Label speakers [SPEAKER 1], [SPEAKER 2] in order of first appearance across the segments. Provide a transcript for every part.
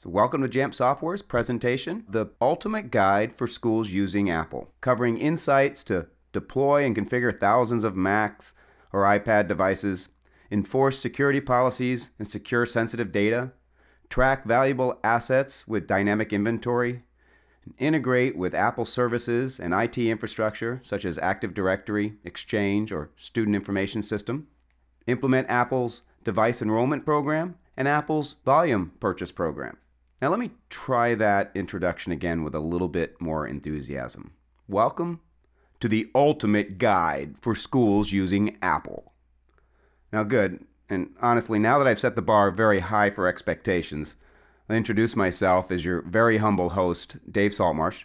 [SPEAKER 1] So welcome to Jamf Software's presentation, The Ultimate Guide for Schools Using Apple, covering insights to deploy and configure thousands of Macs or iPad devices, enforce security policies and secure sensitive data, track valuable assets with dynamic inventory, integrate with Apple services and IT infrastructure such as Active Directory, Exchange, or Student Information System, implement Apple's device enrollment program and Apple's volume purchase program. Now let me try that introduction again with a little bit more enthusiasm. Welcome to the ultimate guide for schools using Apple. Now good, and honestly, now that I've set the bar very high for expectations, I'll introduce myself as your very humble host, Dave Saltmarsh.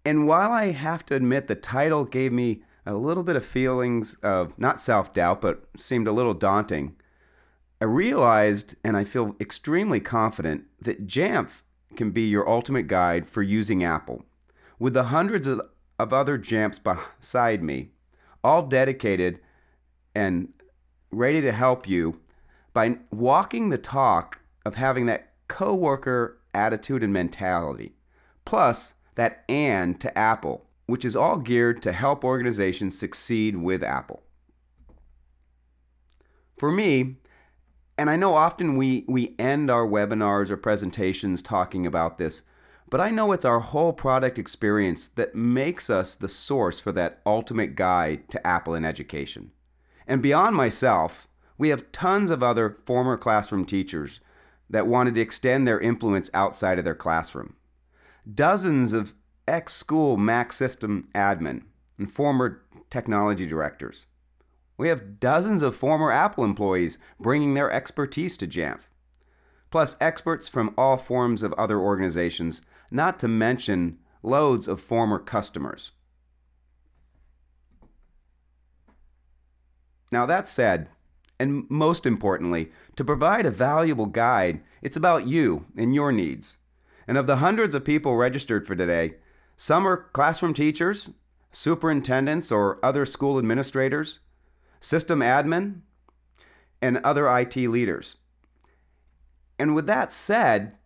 [SPEAKER 1] And while I have to admit the title gave me a little bit of feelings of not self-doubt, but seemed a little daunting, I realized, and I feel extremely confident, that Jamf can be your ultimate guide for using Apple. With the hundreds of other Jamfs beside me, all dedicated and ready to help you by walking the talk of having that coworker attitude and mentality, plus that "and" to Apple, which is all geared to help organizations succeed with Apple. For me, and I know often we end our webinars or presentations talking about this, but I know it's our whole product experience that makes us the source for that ultimate guide to Apple in education. And beyond myself, we have tons of other former classroom teachers that wanted to extend their influence outside of their classroom. Dozens of ex-school Mac system admin and former technology directors. We have dozens of former Apple employees bringing their expertise to Jamf, plus experts from all forms of other organizations, not to mention loads of former customers. Now that said, and most importantly, to provide a valuable guide, it's about you and your needs. And of the hundreds of people registered for today, some are classroom teachers, superintendents or other school administrators, system admin, and other IT leaders. And with that said,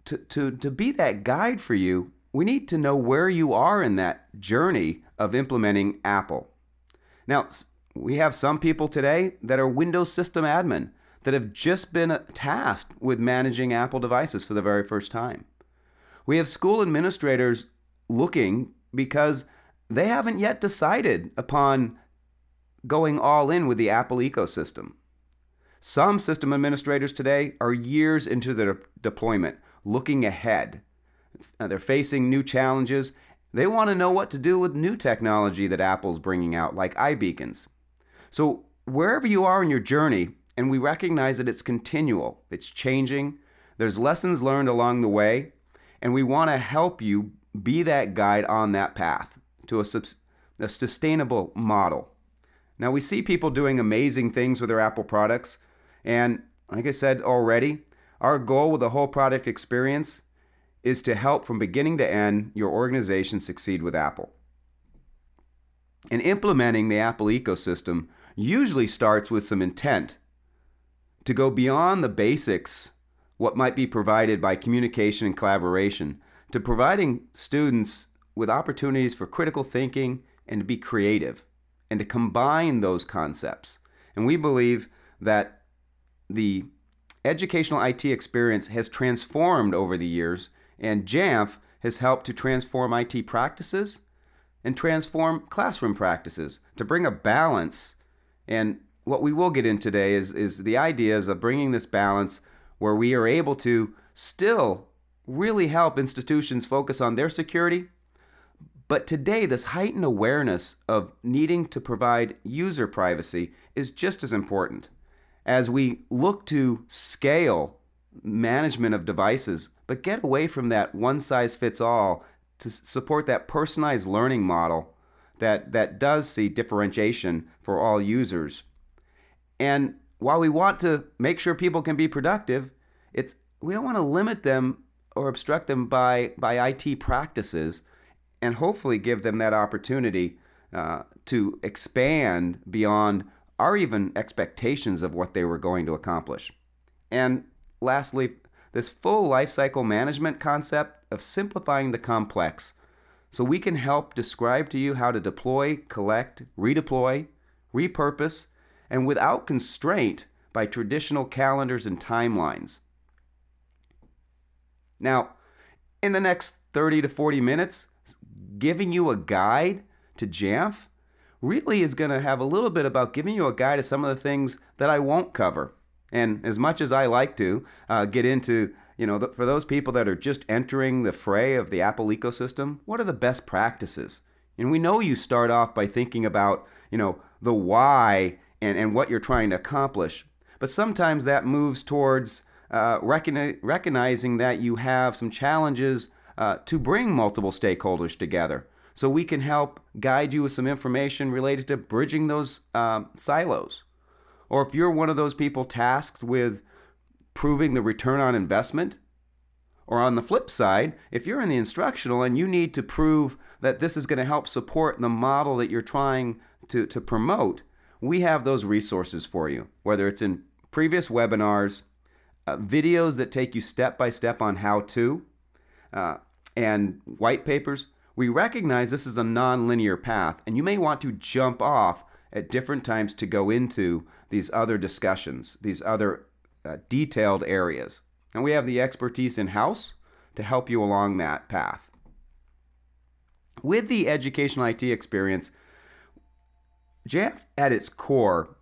[SPEAKER 1] to be that guide for you, we need to know where you are in that journey of implementing Apple. Now, we have some people today that are Windows system admin that have just been tasked with managing Apple devices for the very first time. We have school administrators looking because they haven't yet decided upon going all in with the Apple ecosystem. Some system administrators today are years into their deployment, looking ahead. They're facing new challenges. They want to know what to do with new technology that Apple's bringing out, like iBeacons. So wherever you are in your journey, and we recognize that it's continual, it's changing, there's lessons learned along the way, and we want to help you be that guide on that path to a sustainable model. Now, we see people doing amazing things with their Apple products, and like I said already, our goal with the whole product experience is to help from beginning to end your organization succeed with Apple. And implementing the Apple ecosystem usually starts with some intent to go beyond the basics, what might be provided by communication and collaboration, to providing students with opportunities for critical thinking and to be creative, and to combine those concepts. And we believe that the educational IT experience has transformed over the years, and Jamf has helped to transform IT practices and transform classroom practices to bring a balance. And what we will get in today is the ideas of bringing this balance where we are able to still really help institutions focus on their security. But today, this heightened awareness of needing to provide user privacy is just as important as we look to scale management of devices, but get away from that one-size-fits-all to support that personalized learning model that does see differentiation for all users. And while we want to make sure people can be productive, we don't want to limit them or obstruct them by IT practices, and hopefully give them that opportunity to expand beyond our even expectations of what they were going to accomplish. And lastly, this full lifecycle management concept of simplifying the complex, so we can help describe to you how to deploy, collect, redeploy, repurpose, and without constraint by traditional calendars and timelines. Now, in the next 30 to 40 minutes, giving you a guide to Jamf really is going to have a little bit about giving you a guide to some of the things that I won't cover. And as much as I like to get into, for those people that are just entering the fray of the Apple ecosystem, what are the best practices? And we know you start off by thinking about, the why and what you're trying to accomplish. But sometimes that moves towards recognizing that you have some challenges to bring multiple stakeholders together. So we can help guide you with some information related to bridging those silos. Or if you're one of those people tasked with proving the return on investment, or on the flip side, if you're in the instructional and you need to prove that this is going to help support the model that you're trying to promote, we have those resources for you, whether it's in previous webinars, videos that take you step by step on how to, and white papers. We recognize this is a non-linear path, and you may want to jump off at different times to go into these other discussions, these other detailed areas. And we have the expertise in-house to help you along that path. With the educational IT experience, Jamf at its core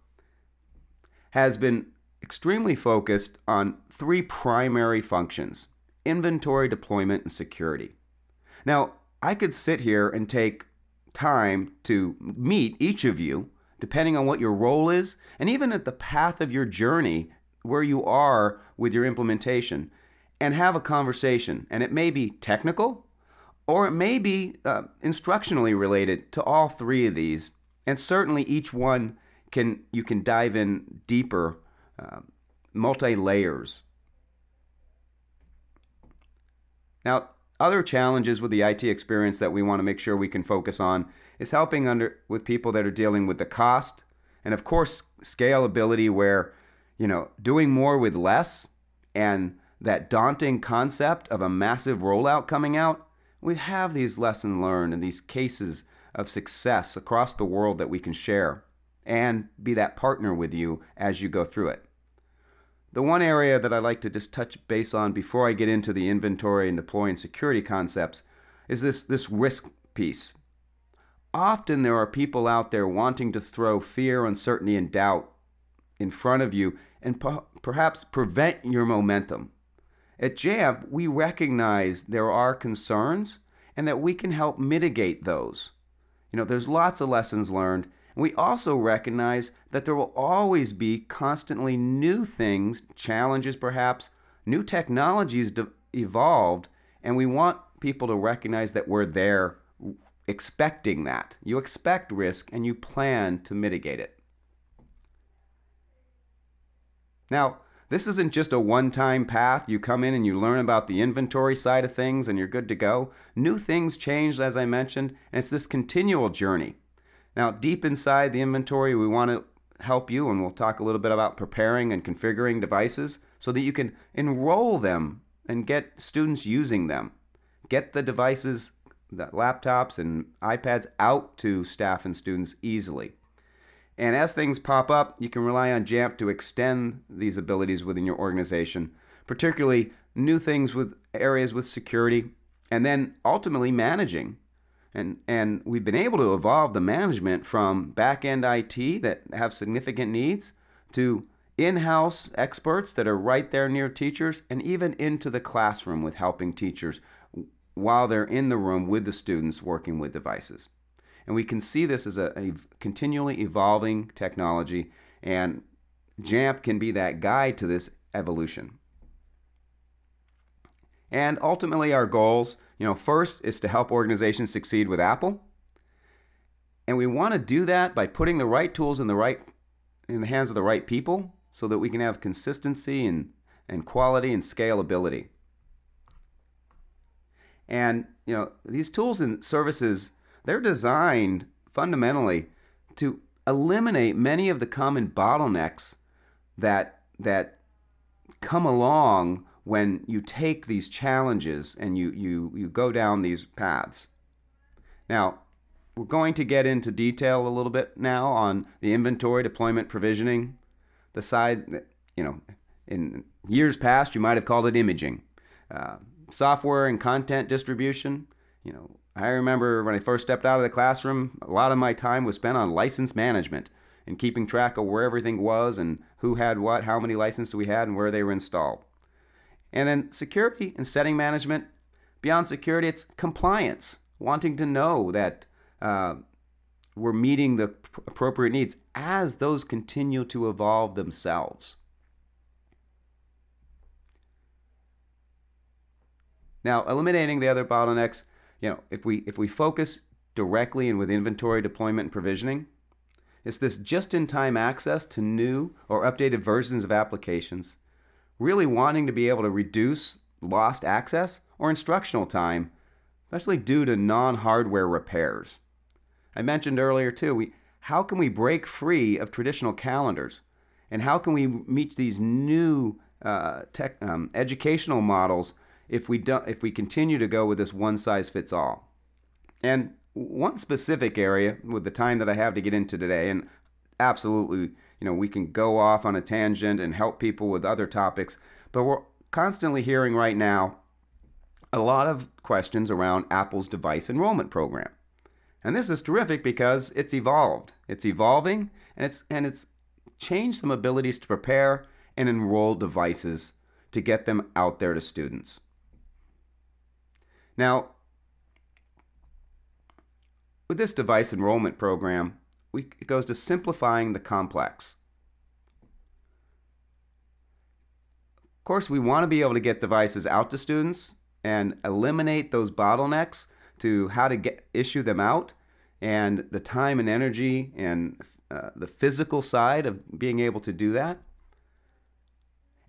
[SPEAKER 1] has been extremely focused on three primary functions: inventory, deployment, and security. Now, I could sit here and take time to meet each of you, depending on what your role is, and even at the path of your journey, where you are with your implementation, and have a conversation. And it may be technical, or it may be instructionally related to all three of these. And certainly each one you can dive in deeper, multi-layers. Now, other challenges with the IT experience that we want to make sure we can focus on is helping with people that are dealing with the cost, and of course scalability, where doing more with less, and that daunting concept of a massive rollout coming out. We have these lessons learned and these cases of success across the world that we can share and be that partner with you as you go through it. The one area that I'd like to just touch base on before I get into the inventory and deploy and security concepts is this risk piece. Often there are people out there wanting to throw fear, uncertainty, and doubt in front of you and perhaps prevent your momentum. At Jamf, we recognize there are concerns and that we can help mitigate those. There's lots of lessons learned. We also recognize that there will always be constantly new things, challenges perhaps, new technologies evolved, and we want people to recognize that we're there expecting that. You expect risk and you plan to mitigate it. Now, this isn't just a one-time path. You come in and you learn about the inventory side of things and you're good to go. New things change, as I mentioned, and it's this continual journey. Now, deep inside the inventory, we want to help you, and we'll talk a little bit about preparing and configuring devices so that you can enroll them and get students using them. Get the devices, the laptops and iPads out to staff and students easily. And as things pop up, you can rely on Jamf to extend these abilities within your organization, particularly new things with areas with security, and then ultimately managing. And we've been able to evolve the management from back-end IT that have significant needs to in-house experts that are right there near teachers, and even into the classroom with helping teachers while they're in the room with the students working with devices. And we can see this as a continually evolving technology, and Jamf can be that guide to this evolution. And ultimately our goals, first is to help organizations succeed with Apple. And we want to do that by putting the right tools in the hands of the right people so that we can have consistency and quality and scalability. And these tools and services, they're designed fundamentally to eliminate many of the common bottlenecks that come along when you take these challenges and you go down these paths. Now, we're going to get into detail a little bit now on the inventory, deployment, provisioning, the side that, in years past, you might have called it imaging. Software and content distribution. I remember when I first stepped out of the classroom, a lot of my time was spent on license management and keeping track of where everything was and who had what, how many licenses we had, and where they were installed. And then security and setting management. Beyond security, it's compliance, wanting to know that we're meeting the appropriate needs as those continue to evolve themselves. Now, eliminating the other bottlenecks, if we focus directly and with inventory, deployment, and provisioning, it's this just-in-time access to new or updated versions of applications, really wanting to be able to reduce lost access or instructional time, especially due to non-hardware repairs. I mentioned earlier too, how can we break free of traditional calendars? And how can we meet these new educational models if we continue to go with this one-size-fits-all? And one specific area, with the time that I have to get into today, and absolutely, we can go off on a tangent and help people with other topics, but we're constantly hearing right now a lot of questions around Apple's device enrollment program. And this is terrific because it's evolved. It's evolving, and it's changed some abilities to prepare and enroll devices to get them out there to students. Now, with this device enrollment program, it goes to simplifying the complex. Of course, we want to be able to get devices out to students and eliminate those bottlenecks to how to issue them out, and the time and energy and the physical side of being able to do that.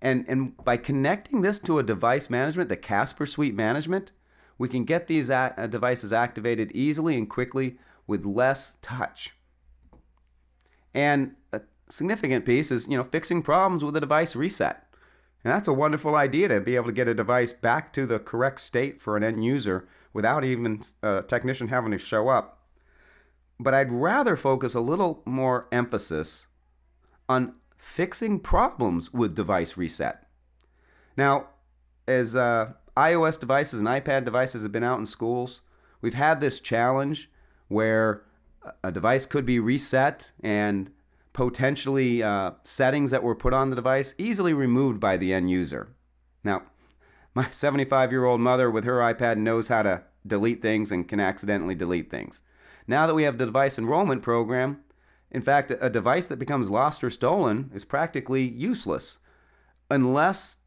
[SPEAKER 1] And by connecting this to a device management, the Casper Suite management, we can get these devices activated easily and quickly with less touch. And a significant piece is, fixing problems with a device reset. And that's a wonderful idea, to be able to get a device back to the correct state for an end user without even a technician having to show up. But I'd rather focus a little more emphasis on fixing problems with device reset. Now, as iOS devices and iPad devices have been out in schools, we've had this challenge where a device could be reset and potentially settings that were put on the device easily removed by the end user. Now, my 75-year-old mother with her iPad knows how to delete things and can accidentally delete things. Now that we have the device enrollment program, in fact, a device that becomes lost or stolen is practically useless unless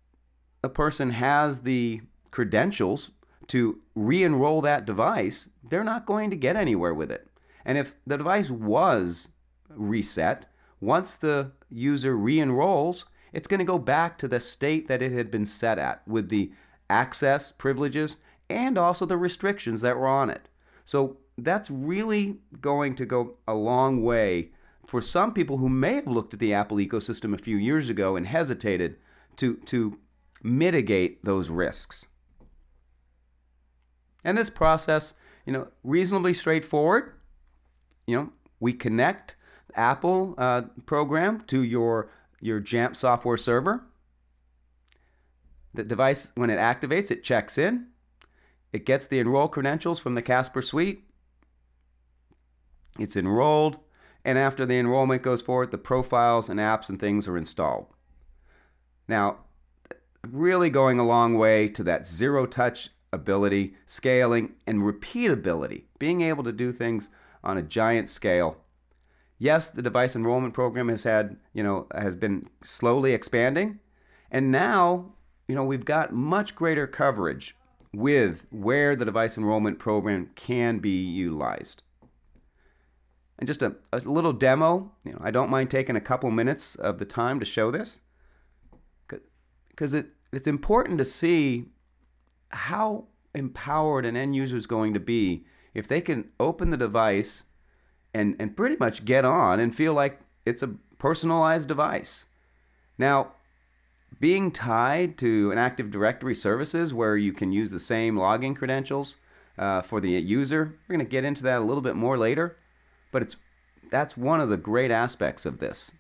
[SPEAKER 1] a person has the credentials to re-enroll that device. They're not going to get anywhere with it. And if the device was reset, once the user re-enrolls, it's going to go back to the state that it had been set at, with the access privileges and also the restrictions that were on it. So that's really going to go a long way for some people who may have looked at the Apple ecosystem a few years ago and hesitated to mitigate those risks. And this process, reasonably straightforward. We connect the Apple program to your Jamf software server. The device, when it activates, it checks in. It gets the enroll credentials from the Casper Suite. It's enrolled, and after the enrollment goes forward, the profiles and apps and things are installed. Now, really going a long way to that zero-touch ability, scaling, and repeatability, being able to do things on a giant scale. Yes, the device enrollment program has been slowly expanding, and now, we've got much greater coverage with where the device enrollment program can be utilized. And just a little demo, I don't mind taking a couple minutes of the time to show this, because it's important to see how empowered an end user is going to be if they can open the device and pretty much get on and feel like it's a personalized device. Now, being tied to an Active Directory services where you can use the same login credentials for the user. We're going to get into that a little bit more later, but that's one of the great aspects of this.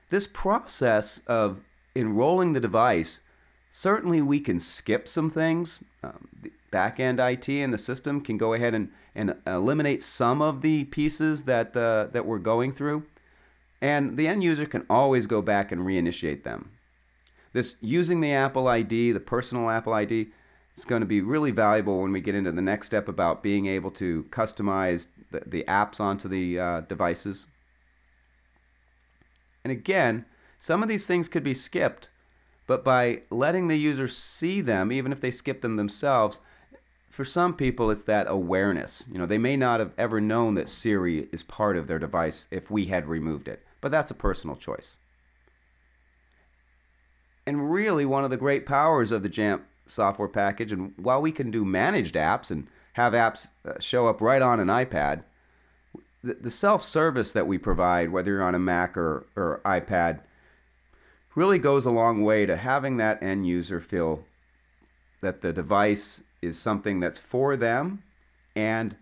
[SPEAKER 1] This process of enrolling the device, certainly we can skip some things. The back-end IT and the system can go ahead and eliminate some of the pieces that we're going through. And the end user can always go back and reinitiate them. This using the Apple ID, the personal Apple ID, is going to be really valuable when we get into the next step about being able to customize the apps onto the devices. And again, some of these things could be skipped, but by letting the user see them, even if they skip them themselves, for some people it's that awareness. They may not have ever known that Siri is part of their device if we had removed it, but that's a personal choice. And really one of the great powers of the Jamf software package, and while we can do managed apps and have apps show up right on an iPad, the self-service that we provide, whether you're on a Mac or iPad, really goes a long way to having that end user feel that the device is something that's for them and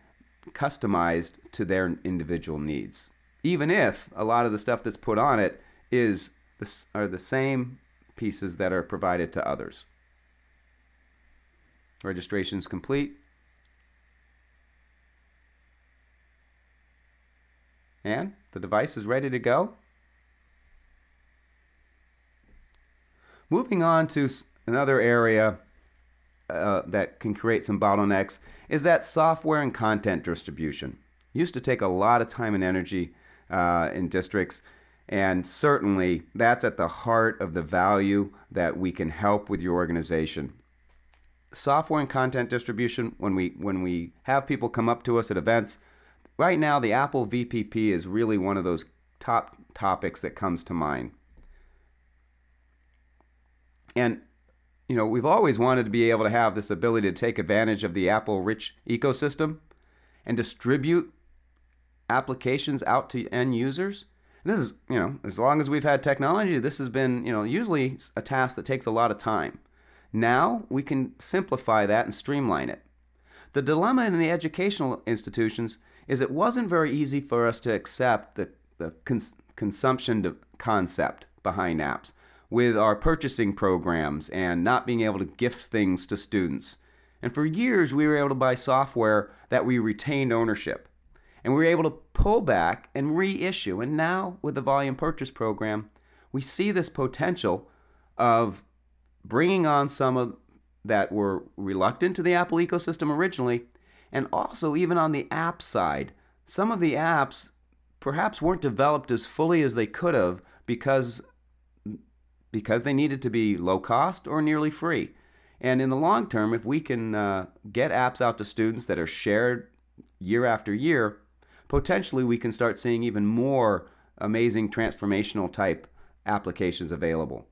[SPEAKER 1] customized to their individual needs. Even if a lot of the stuff that's put on it are the same pieces that are provided to others. Registration is complete. And the device is ready to go. Moving on to another area that can create some bottlenecks is that software and content distribution. Used to take a lot of time and energy in districts, and certainly that's at the heart of the value that we can help with your organization. Software and content distribution, when we have people come up to us at events, right now the Apple VPP is really one of those top topics that comes to mind. And we've always wanted to be able to have this ability to take advantage of the Apple rich ecosystem and distribute applications out to end users. And this is, as long as we've had technology, this has been, usually a task that takes a lot of time. Now we can simplify that and streamline it. The dilemma in the educational institutions is it wasn't very easy for us to accept the consumption concept behind apps with our purchasing programs and not being able to gift things to students. And for years we were able to buy software that we retained ownership. And we were able to pull back and reissue. And now with the volume purchase program, we see this potential of bringing on some of that were reluctant to the Apple ecosystem originally, and also even on the app side, some of the apps perhaps weren't developed as fully as they could have because they needed to be low cost or nearly free. And in the long term, if we can get apps out to students that are shared year after year, potentially we can start seeing even more amazing transformational type applications available.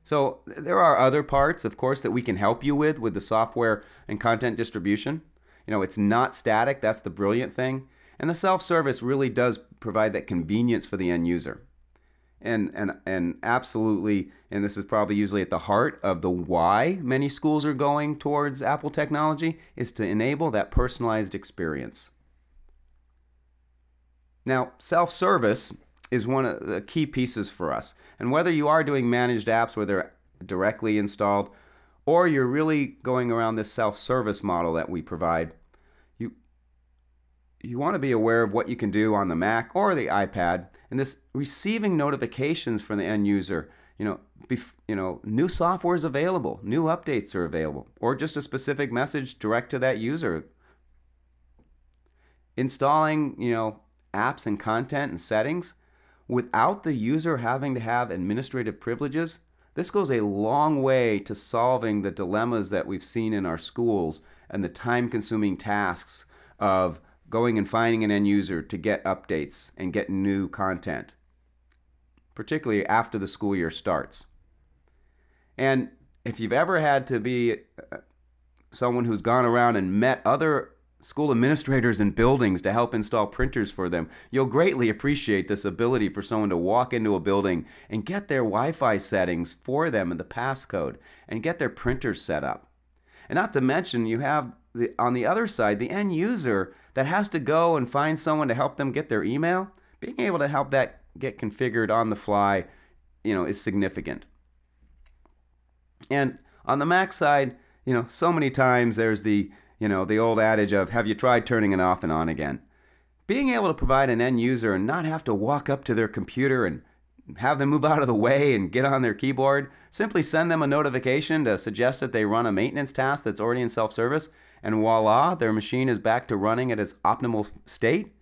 [SPEAKER 1] So there are other parts, of course, that we can help you with the software and content distribution. It's not static. That's the brilliant thing. And the self-service really does provide that convenience for the end user. And absolutely, and this is probably usually at the heart of the why many schools are going towards Apple technology, is to enable that personalized experience. Now, self-service is one of the key pieces for us. And whether you are doing managed apps where they're directly installed, or you're really going around this self-service model that we provide, you want to be aware of what you can do on the Mac or the iPad, and this receiving notifications from the end user. New software is available, new updates are available, or just a specific message direct to that user. Installing, apps and content and settings without the user having to have administrative privileges. This goes a long way to solving the dilemmas that we've seen in our schools and the time-consuming tasks of going and finding an end user to get updates and get new content, particularly after the school year starts. And if you've ever had to be someone who's gone around and met other school administrators in buildings to help install printers for them. You'll greatly appreciate this ability for someone to walk into a building and get their Wi-Fi settings for them and the passcode and get their printers set up. And not to mention, you have on the other side, the end user that has to go and find someone to help them get their email. Being able to help that get configured on the fly, is significant. And on the Mac side, so many times there's the old adage of, have you tried turning it off and on again? Being able to provide an end user and not have to walk up to their computer and have them move out of the way and get on their keyboard, simply send them a notification to suggest that they run a maintenance task that's already in self-service, and voila, their machine is back to running at its optimal state.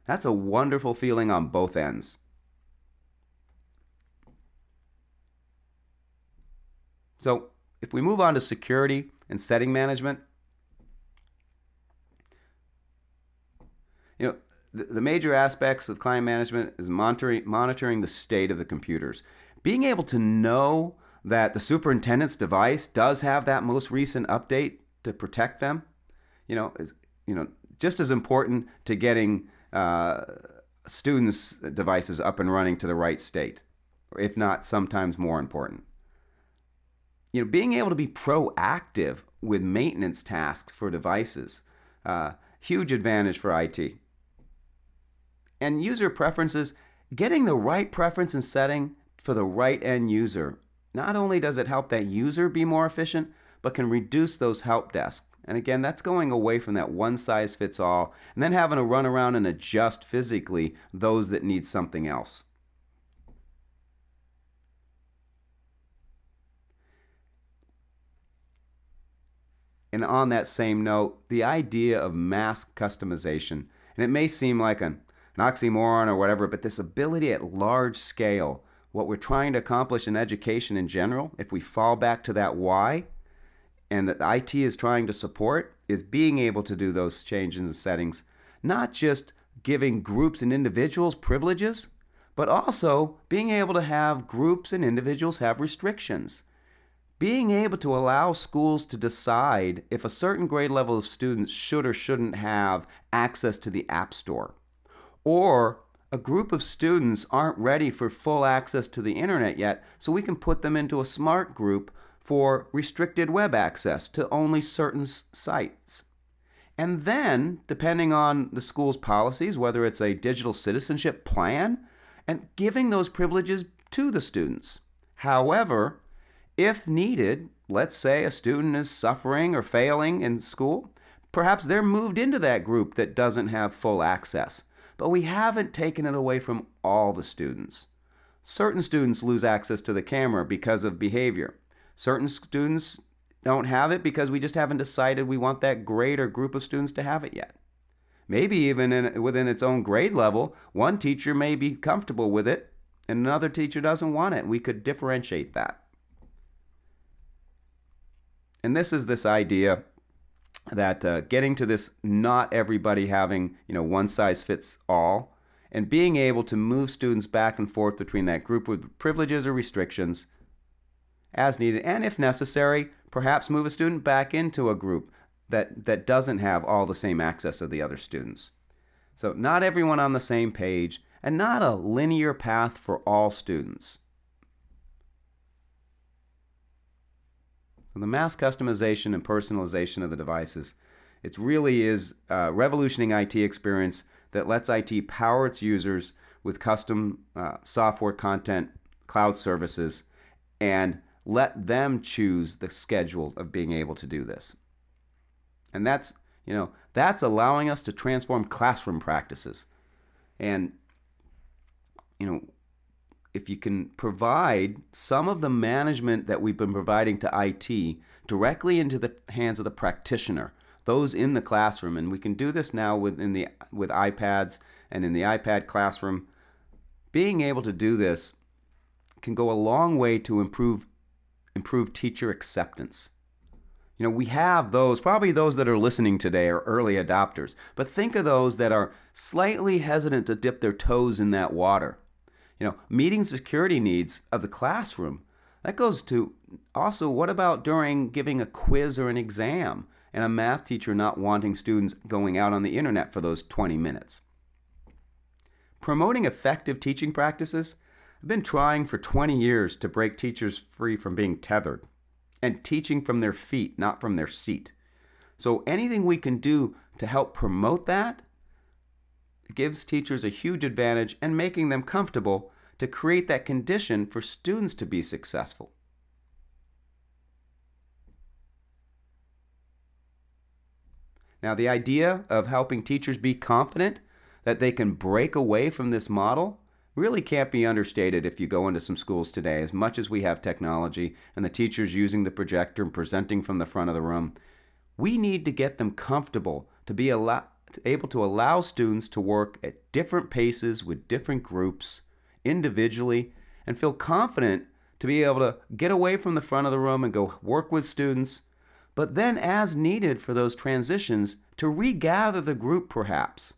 [SPEAKER 1] That's a wonderful feeling on both ends. So if we move on to security and setting management, the major aspects of client management is monitoring the state of the computers. Being able to know that the superintendent's device does have that most recent update to protect them, is just as important to getting students' devices up and running to the right state, or if not, sometimes more important. Being able to be proactive with maintenance tasks for devices, huge advantage for IT. And user preferences, getting the right preference and setting for the right end user. Not only does it help that user be more efficient, but can reduce those help desks. And again, that's going away from that one-size-fits-all and then having to run around and adjust physically those that need something else. And on that same note, the idea of mass customization, and it may seem like an oxymoron or whatever, but this ability at large scale, what we're trying to accomplish in education in general, if we fall back to that why, and that IT is trying to support, is being able to do those changes and settings, not just giving groups and individuals privileges, but also being able to have groups and individuals have restrictions. Being able to allow schools to decide if a certain grade level of students should or shouldn't have access to the App Store. Or a group of students aren't ready for full access to the internet yet, so we can put them into a smart group for restricted web access to only certain sites. And then, depending on the school's policies, whether it's a digital citizenship plan, and giving those privileges to the students. However, if needed, let's say a student is suffering or failing in school, perhaps they're moved into that group that doesn't have full access. But we haven't taken it away from all the students. Certain students lose access to the camera because of behavior. Certain students don't have it because we just haven't decided we want that grade or group of students to have it yet. Maybe even within its own grade level, one teacher may be comfortable with it and another teacher doesn't want it. We could differentiate that. And this is this idea that getting to this not everybody having one size fits all, and being able to move students back and forth between that group with privileges or restrictions as needed, and if necessary, perhaps move a student back into a group that doesn't have all the same access as the other students. So not everyone on the same page, and not a linear path for all students. The mass customization and personalization of the devices, it really is a revolutioning IT experience that lets IT power its users with custom software content, cloud services, and let them choose the schedule of being able to do this. And that's allowing us to transform classroom practices. And if you can provide some of the management that we've been providing to IT directly into the hands of the practitioner, those in the classroom, and we can do this now with iPads and in the iPad classroom, being able to do this can go a long way to improve teacher acceptance. We have probably those that are listening today are early adopters, but think of those that are slightly hesitant to dip their toes in that water. Meeting security needs of the classroom. That goes to also, what about during giving a quiz or an exam and a math teacher not wanting students going out on the internet for those 20 minutes. Promoting effective teaching practices. I've been trying for 20 years to break teachers free from being tethered and teaching from their feet, not from their seat. So anything we can do to help promote that gives teachers a huge advantage and making them comfortable to create that condition for students to be successful. Now, the idea of helping teachers be confident that they can break away from this model really can't be understated if you go into some schools today. As much as we have technology and the teachers using the projector and presenting from the front of the room, we need to get them comfortable to be able to allow students to work at different paces with different groups individually and feel confident to be able to get away from the front of the room and go work with students, but then as needed for those transitions to regather the group perhaps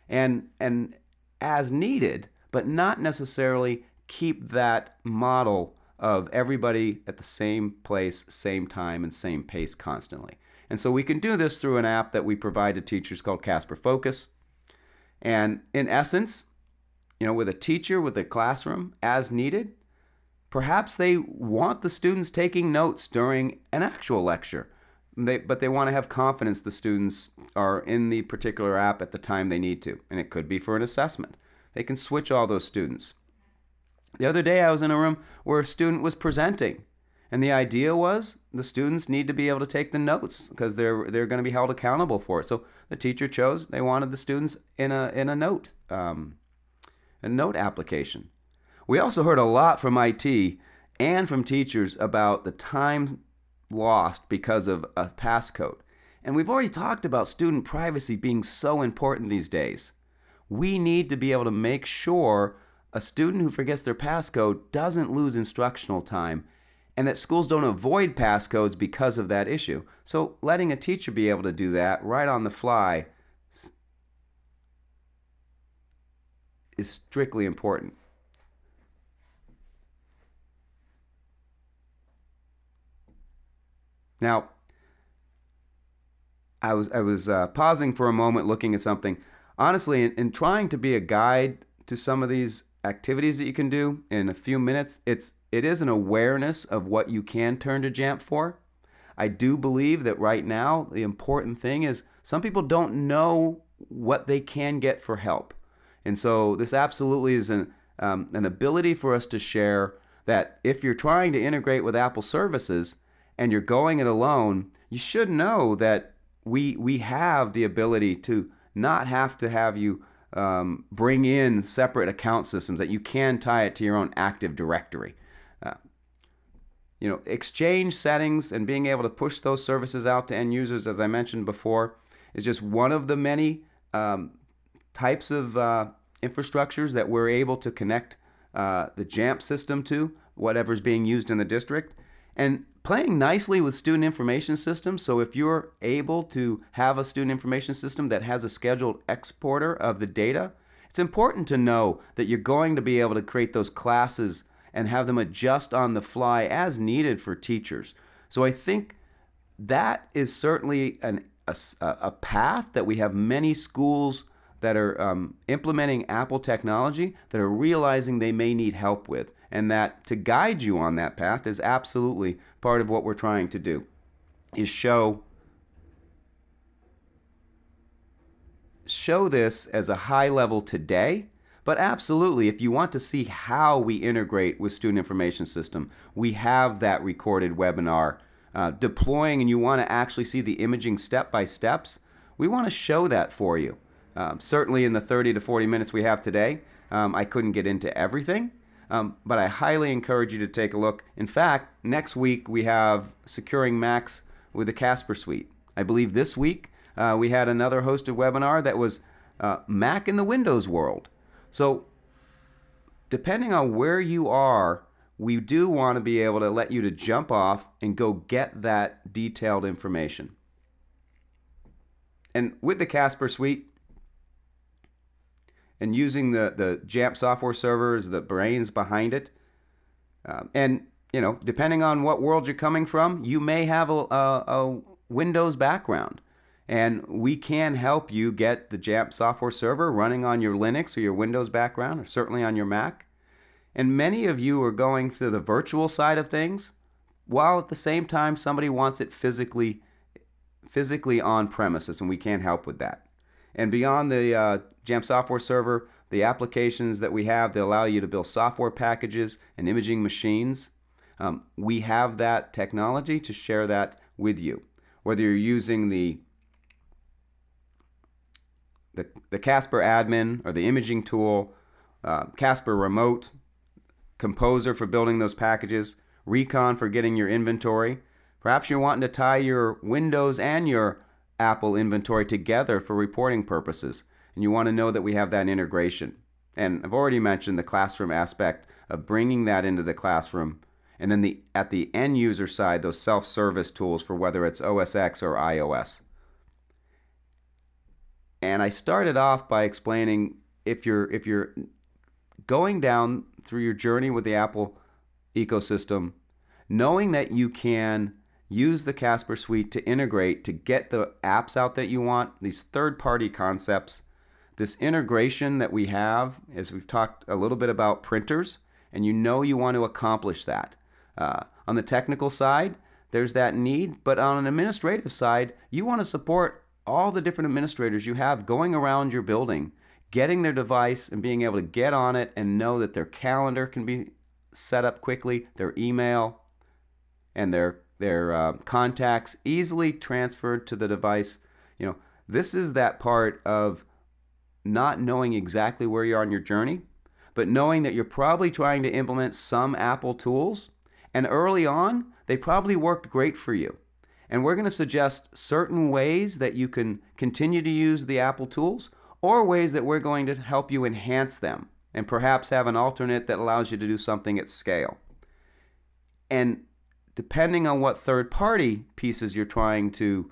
[SPEAKER 1] and as needed, but not necessarily keep that model of everybody at the same place, same time, and same pace constantly. And so we can do this through an app that we provide to teachers called Casper Focus. And in essence, with a teacher with a classroom as needed, perhaps they want the students taking notes during an actual lecture, but they want to have confidence the students are in the particular app at the time they need to. And it could be for an assessment. They can switch all those students. The other day I was in a room where a student was presenting. And the idea was the students need to be able to take the notes because they're going to be held accountable for it. So the teacher chose, they wanted the students in a note application. We also heard a lot from IT and from teachers about the time lost because of a passcode. And we've already talked about student privacy being so important these days. We need to be able to make sure a student who forgets their passcode doesn't lose instructional time and that schools don't avoid passcodes because of that issue. So letting a teacher be able to do that right on the fly is strictly important. Now, I was pausing for a moment looking at something. Honestly, in trying to be a guide to some of these activities that you can do in a few minutes, it is an awareness of what you can turn to Jamf for. I do believe that right now the important thing is some people don't know what they can get for help. And so this absolutely is an ability for us to share that if you're trying to integrate with Apple services and you're going it alone, you should know that we have the ability to not have to have you bring in separate account systems, that you can tie it to your own Active Directory. Exchange settings and being able to push those services out to end users, as I mentioned before, is just one of the many types of infrastructures that we're able to connect the Jamf system to, whatever's being used in the district. And playing nicely with student information systems, so if you're able to have a student information system that has a scheduled exporter of the data, it's important to know that you're going to be able to create those classes and have them adjust on the fly as needed for teachers. So I think that is certainly a path that we have many schools that are implementing Apple technology that are realizing they may need help with, and that to guide you on that path is absolutely part of what we're trying to do, is show this as a high level today. But absolutely, if you want to see how we integrate with Student Information System, we have that recorded webinar. Deploying, and you want to actually see the imaging step by steps, we want to show that for you. Certainly in the 30 to 40 minutes we have today, I couldn't get into everything, but I highly encourage you to take a look. In fact, next week we have Securing Macs with the Casper Suite. I believe this week we had another hosted webinar that was Mac in the Windows world. So depending on where you are, we do want to be able to let you to jump off and go get that detailed information. And with the Casper Suite and using the Jamf software servers, the brains behind it, and depending on what world you're coming from, you may have a Windows background. And we can help you get the Jamf software server running on your Linux or your Windows background, or certainly on your Mac. And many of you are going through the virtual side of things, while at the same time somebody wants it physically on premises, and we can help with that. And beyond the Jamf software server, the applications that we have that allow you to build software packages and imaging machines, we have that technology to share that with you. Whether you're using the Casper admin or the imaging tool, Casper remote, Composer for building those packages, Recon for getting your inventory. Perhaps you're wanting to tie your Windows and your Apple inventory together for reporting purposes, and you want to know that we have that integration. And I've already mentioned the classroom aspect of bringing that into the classroom, and then at the end user side, those self-service tools for whether it's OS X or iOS. And I started off by explaining if you're going down through your journey with the Apple ecosystem, knowing that you can use the Casper Suite to integrate to get the apps out that you want, these third-party concepts, this integration that we have, as we've talked a little bit about printers, and you know you want to accomplish that. On the technical side, there's that need, but on an administrative side, you want to support all the different administrators you have going around your building, getting their device and being able to get on it and know that their calendar can be set up quickly, their email and their contacts easily transferred to the device. You know, this is that part of not knowing exactly where you are on your journey, but knowing that you're probably trying to implement some Apple tools, and early on, they probably worked great for you. And we're going to suggest certain ways that you can continue to use the Apple tools, or ways that we're going to help you enhance them, and perhaps have an alternate that allows you to do something at scale. And depending on what third-party pieces you're trying to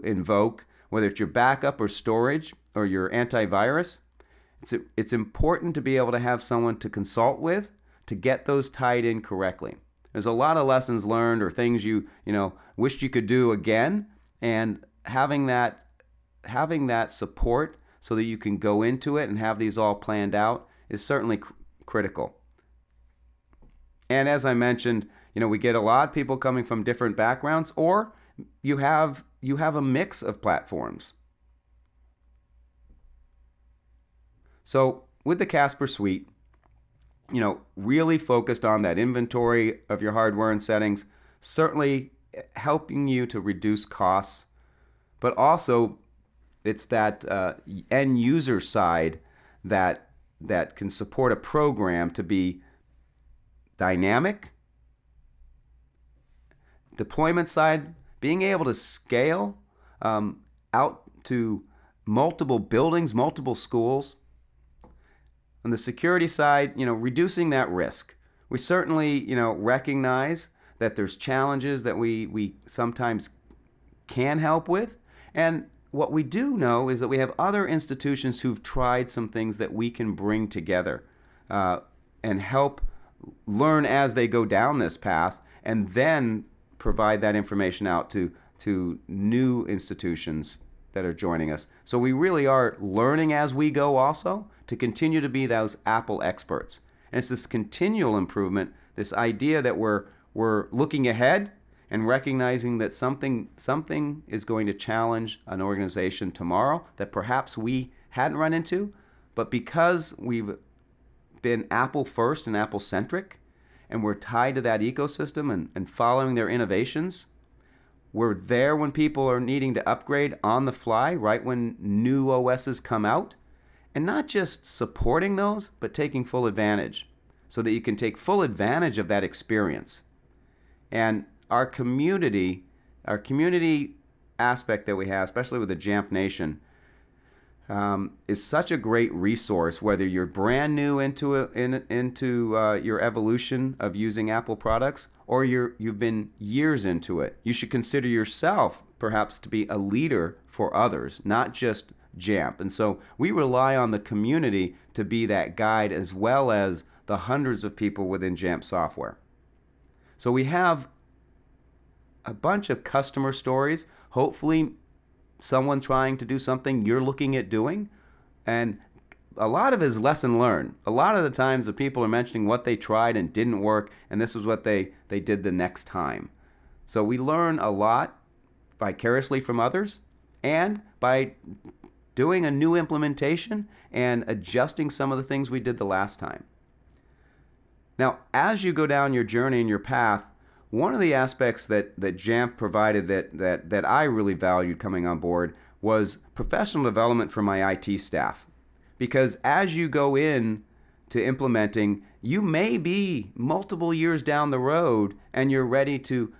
[SPEAKER 1] invoke, whether it's your backup or storage or your antivirus, it's important to be able to have someone to consult with to get those tied in correctly. There's a lot of lessons learned or things you wished you could do again, and having that support so that you can go into it and have these all planned out is certainly critical. And as I mentioned, we get a lot of people coming from different backgrounds, or you have a mix of platforms. So with the Casper Suite, really focused on that inventory of your hardware and settings, certainly helping you to reduce costs, but also it's that end user side that can support a program to be dynamic. Deployment side, being able to scale out to multiple buildings, multiple schools. On the security side, reducing that risk. We certainly, recognize that there's challenges that we sometimes can help with. And what we do know is that we have other institutions who've tried some things that we can bring together and help learn as they go down this path, and then provide that information out to new institutions that are joining us. So we really are learning as we go also to continue to be those Apple experts. And it's this continual improvement, this idea that we're looking ahead and recognizing that something is going to challenge an organization tomorrow that perhaps we hadn't run into, but because we've been Apple first and Apple centric, and we're tied to that ecosystem and following their innovations, we're there when people are needing to upgrade on the fly, right when new OSs come out, and not just supporting those, but taking full advantage so that you can take full advantage of that experience. And our community aspect that we have, especially with the Jamf Nation, is such a great resource, whether you're brand new into your evolution of using Apple products, or you've been years into it. You should consider yourself perhaps to be a leader for others, not just Jamf. And so we rely on the community to be that guide, as well as the hundreds of people within Jamf software. So we have a bunch of customer stories, hopefully someone trying to do something you're looking at doing, and a lot of it is lesson learned. A lot of the times the people are mentioning what they tried and didn't work, and this is what they did the next time. So we learn a lot vicariously from others and by doing a new implementation and adjusting some of the things we did the last time. Now, as you go down your journey and your path, one of the aspects that Jamf provided that I really valued coming on board was professional development for my IT staff. Because as you go in to implementing, you may be multiple years down the road and you're ready to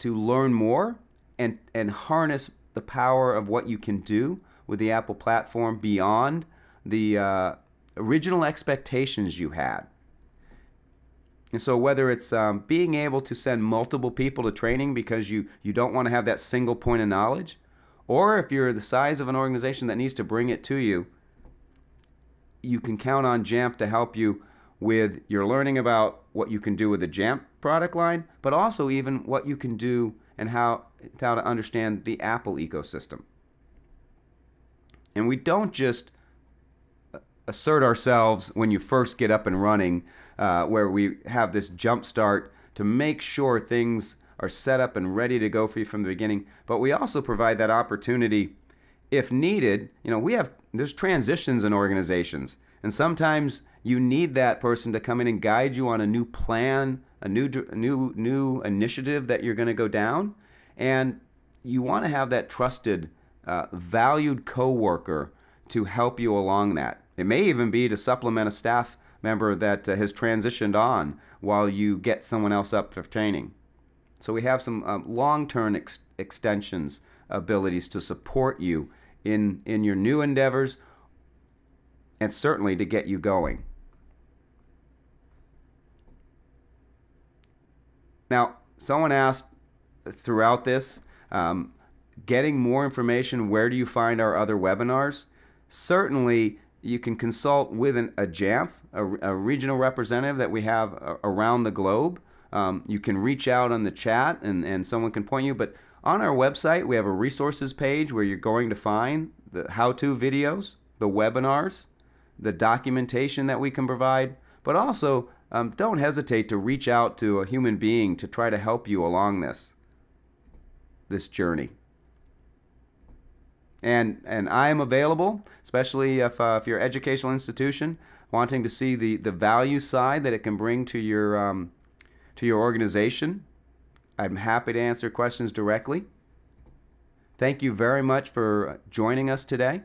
[SPEAKER 1] learn more and harness the power of what you can do with the Apple platform beyond the original expectations you had. And so whether it's being able to send multiple people to training because you don't want to have that single point of knowledge, or if you're the size of an organization that needs to bring it to you, you can count on Jamf to help you with your learning about what you can do with the Jamf product line, but also even what you can do and how to understand the Apple ecosystem. And we don't just assert ourselves when you first get up and running, where we have this jump start to make sure things are set up and ready to go for you from the beginning, but we also provide that opportunity if needed. There's transitions in organizations, and sometimes you need that person to come in and guide you on a new plan, a new initiative that you're going to go down, and you want to have that trusted, valued coworker to help you along that. It may even be to supplement a staff member that has transitioned on while you get someone else up for training. So we have some long-term extensions abilities to support you in your new endeavors, and certainly to get you going. Now, someone asked throughout this, getting more information, where do you find our other webinars? Certainly, you can consult with a Jamf, a regional representative that we have around the globe. You can reach out on the chat and someone can point you. But on our website, we have a resources page where you're going to find the how-to videos, the webinars, the documentation that we can provide. But also, don't hesitate to reach out to a human being to try to help you along this journey. And I am available, especially if you're an educational institution wanting to see the value side that it can bring to your organization. I'm happy to answer questions directly. Thank you very much for joining us today.